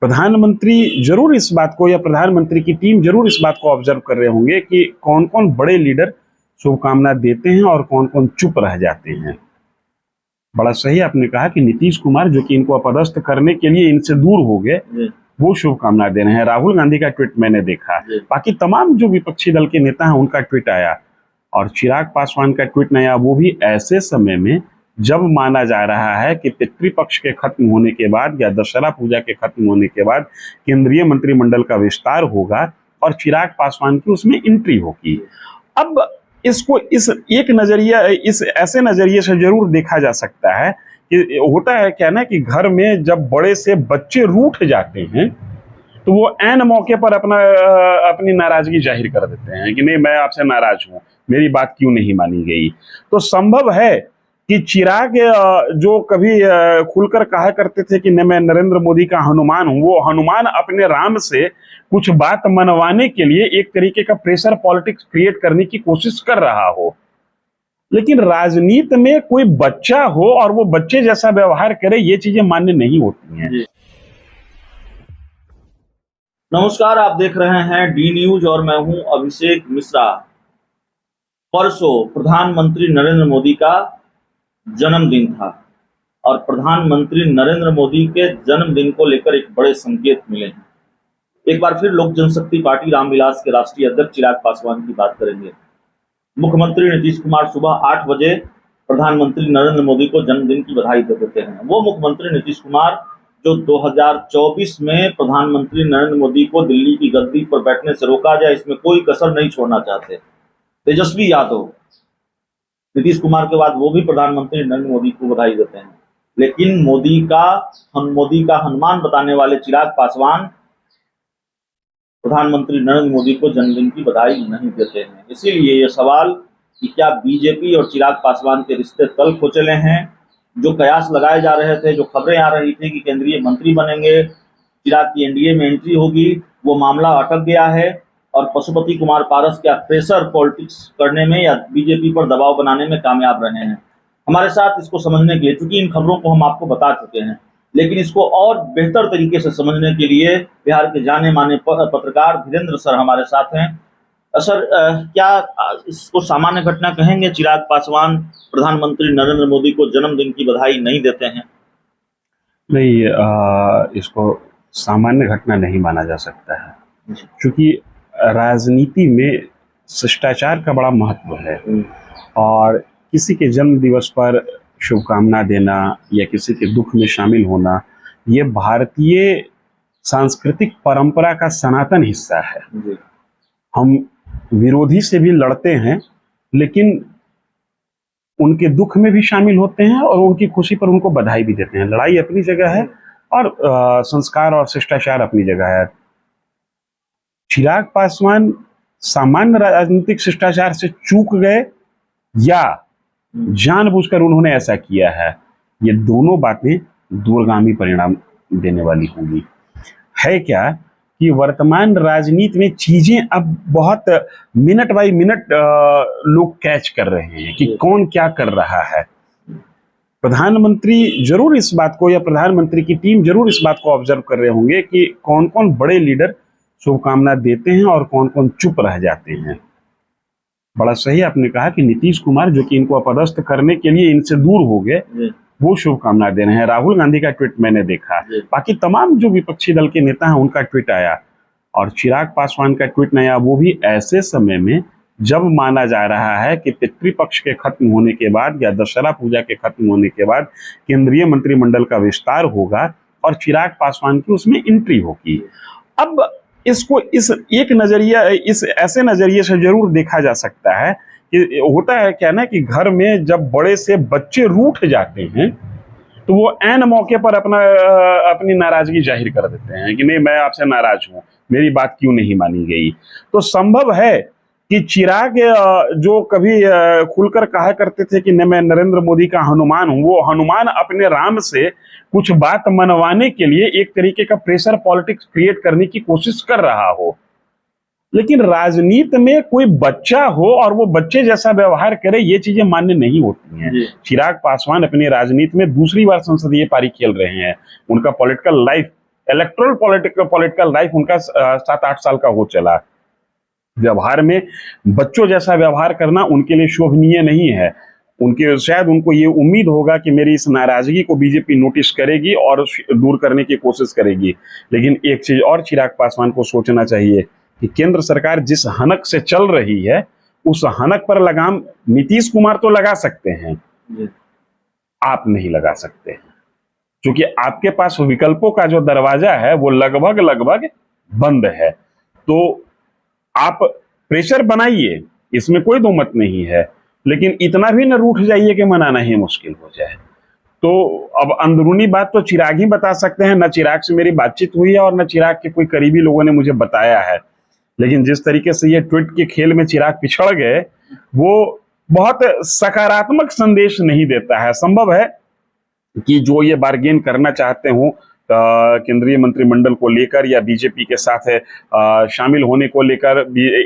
प्रधानमंत्री जरूर इस बात को, या प्रधानमंत्री की टीम जरूर इस बात को ऑब्जर्व कर रहे होंगे कि कौन कौन बड़े लीडर शुभकामना देते हैं और कौन कौन चुप रह जाते हैं। बड़ा सही आपने कहा कि नीतीश कुमार, जो कि इनको अपदस्थ करने के लिए इनसे दूर हो गए, वो शुभकामना दे रहे हैं। राहुल गांधी का ट्वीट मैंने देखा, बाकी तमाम जो विपक्षी दल के नेता हैं उनका ट्वीट आया, और चिराग पासवान का ट्वीट नहीं आया, वो भी ऐसे समय में जब माना जा रहा है कि पितृपक्ष के खत्म होने के बाद या दशहरा पूजा के खत्म होने के बाद केंद्रीय मंत्रिमंडल का विस्तार होगा और चिराग पासवान की उसमें एंट्री होगी। अब इसको इस ऐसे नजरिए से जरूर देखा जा सकता है कि होता है क्या ना, कि घर में जब बड़े से बच्चे रूठ जाते हैं तो वो ऐन मौके पर अपनी नाराजगी जाहिर कर देते हैं कि नहीं, मैं आपसे नाराज हूं, मेरी बात क्यों नहीं मानी गई। तो संभव है कि चिराग, जो कभी खुलकर कहा करते थे कि मैं नरेंद्र मोदी का हनुमान हूं, वो हनुमान अपने राम से कुछ बात मनवाने के लिए एक तरीके का प्रेशर पॉलिटिक्स क्रिएट करने की कोशिश कर रहा हो। लेकिन राजनीति में कोई बच्चा हो और वो बच्चे जैसा व्यवहार करे, ये चीजें मान्य नहीं होती हैं। नमस्कार, आप देख रहे हैं डी न्यूज और मैं हूं अभिषेक मिश्रा। परसों प्रधानमंत्री नरेंद्र मोदी का जन्मदिन था और प्रधानमंत्री नरेंद्र मोदी के जन्मदिन को लेकर एक बड़े संकेत मिले हैं। एक बार फिर लोक जनशक्ति पार्टी रामविलास के राष्ट्रीय अध्यक्ष चिराग पासवान की बात करेंगे। मुख्यमंत्री नीतीश कुमार सुबह 8 बजे प्रधानमंत्री नरेंद्र मोदी को जन्मदिन की बधाई दे देते हैं। वो मुख्यमंत्री नीतीश कुमार जो 2024 में प्रधानमंत्री नरेंद्र मोदी को दिल्ली की गद्दी पर बैठने से रोका जाए, इसमें कोई कसर नहीं छोड़ना चाहते। तेजस्वी यादव, नीतीश कुमार के बाद वो भी प्रधानमंत्री नरेंद्र मोदी को बधाई देते हैं, लेकिन मोदी का हनुमान बताने वाले चिराग पासवान प्रधानमंत्री नरेंद्र मोदी को जन्मदिन की बधाई नहीं देते हैं। इसीलिए ये सवाल कि क्या बीजेपी और चिराग पासवान के रिश्ते तल खोचले हैं। जो कयास लगाए जा रहे थे, जो खबरें आ रही थी कि केंद्रीय मंत्री बनेंगे, चिराग की एनडीए में एंट्री होगी, वो मामला अटक गया है और पशुपति कुमार पारस क्या प्रेशर पॉलिटिक्स करने में या बीजेपी पर दबाव बनाने में कामयाब रहे हैं। हमारे साथ इसको समझने के लिए, चूंकि इन खबरों को हम आपको बता चुके हैं, लेकिन इसको और बेहतर तरीके से समझने के लिए बिहार के जाने माने पत्रकार धीरेन्द्र सर हमारे साथ हैं। सर, क्या इसको सामान्य घटना कहेंगे? चिराग पासवान प्रधानमंत्री नरेंद्र मोदी को जन्मदिन की बधाई नहीं देते हैं। नहीं, इसको सामान्य घटना नहीं माना जा सकता है, क्योंकि राजनीति में शिष्टाचार का बड़ा महत्व है और किसी के जन्म दिवस पर शुभकामना देना या किसी के दुख में शामिल होना, ये भारतीय सांस्कृतिक परंपरा का सनातन हिस्सा है। हम विरोधी से भी लड़ते हैं, लेकिन उनके दुख में भी शामिल होते हैं और उनकी खुशी पर उनको बधाई भी देते हैं। लड़ाई अपनी जगह है और संस्कार और शिष्टाचार अपनी जगह है। चिराग पासवान सामान्य राजनीतिक शिष्टाचार से चूक गए या जानबूझकर उन्होंने ऐसा किया है, ये दोनों बातें दूरगामी परिणाम देने वाली होंगी। है क्या कि वर्तमान राजनीति में चीजें अब बहुत मिनट बाई मिनट लोग कैच कर रहे हैं कि कौन क्या कर रहा है। प्रधानमंत्री जरूर इस बात को, या प्रधानमंत्री की टीम जरूर इस बात को ऑब्जर्व कर रहे होंगे कि कौन कौन बड़े लीडर शुभकामना देते हैं और कौन कौन चुप रह जाते हैं। बड़ा सही आपने कहा कि नीतीश कुमार, जो कि इनको अपदस्थ करने के लिए इनसे दूर हो गए, वो शुभकामना दे रहे हैं। राहुल गांधी का ट्वीट मैंने देखा, बाकी तमाम जो विपक्षी दल के नेता हैं उनका ट्वीट आया, और चिराग पासवान का ट्वीट नहीं आया, वो भी ऐसे समय में जब माना जा रहा है कि पितृपक्ष के खत्म होने के बाद या दशहरा पूजा के खत्म होने के बाद केंद्रीय मंत्रिमंडल का विस्तार होगा और चिराग पासवान की उसमें एंट्री होगी। अब इसको ऐसे नजरिए से जरूर देखा जा सकता है कि होता है क्या ना, कि घर में जब बड़े से बच्चे रूठ जाते हैं तो वो ऐन मौके पर अपनी नाराजगी जाहिर कर देते हैं कि नहीं, मैं आपसे नाराज हूं, मेरी बात क्यों नहीं मानी गई। तो संभव है कि चिराग, जो कभी खुलकर कहा करते थे कि मैं नरेंद्र मोदी का हनुमान हूं, वो हनुमान अपने राम से कुछ बात मनवाने के लिए एक तरीके का प्रेशर पॉलिटिक्स क्रिएट करने की कोशिश कर रहा हो। लेकिन राजनीति में कोई बच्चा हो और वो बच्चे जैसा व्यवहार करे, ये चीजें मान्य नहीं होती हैं। चिराग पासवान अपनी राजनीति में दूसरी बार संसदीय पारी खेल रहे हैं। उनका political life electoral political life उनका 7-8 साल का हो चला। व्यवहार में बच्चों जैसा व्यवहार करना उनके लिए शोभनीय नहीं है। शायद उनको ये उम्मीद होगा कि मेरी इस नाराजगी को बीजेपी नोटिस करेगी और दूर करने की कोशिश करेगी। लेकिन एक चीज और चिराग पासवान को सोचना चाहिए कि केंद्र सरकार जिस हनक से चल रही है उस हनक पर लगाम नीतीश कुमार तो लगा सकते हैं, आप नहीं लगा सकते हैं, क्योंकि आपके पास विकल्पों का जो दरवाजा है वो लगभग बंद है। तो आप प्रेशर बनाइए, इसमें कोई दो मत नहीं है, लेकिन इतना भी न रूठ जाइए कि मनाना ही मुश्किल हो जाए। तो अब अंदरूनी बात तो चिराग ही बता सकते हैं। न चिराग से मेरी बातचीत हुई है और न चिराग के कोई करीबी लोगों ने मुझे बताया है। लेकिन जिस तरीके से ये ट्वीट के खेल में चिराग पिछड़ गए वो बहुत सकारात्मक संदेश नहीं देता है। संभव है कि जो ये बार्गेन करना चाहते हो केंद्रीय मंत्रिमंडल को लेकर या बीजेपी के साथ शामिल होने को लेकर,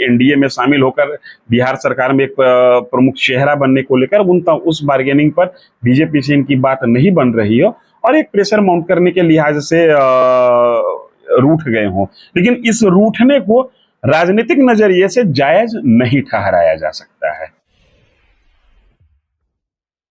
एनडीए में शामिल होकर बिहार सरकार में एक प्रमुख चेहरा बनने को लेकर उस बार्गेनिंग पर बीजेपी से इनकी बात नहीं बन रही हो और एक प्रेशर माउंट करने के लिहाज से रूठ गए हों। लेकिन इस रूठने को राजनीतिक नजरिए से जायज नहीं ठहराया जा सकता है।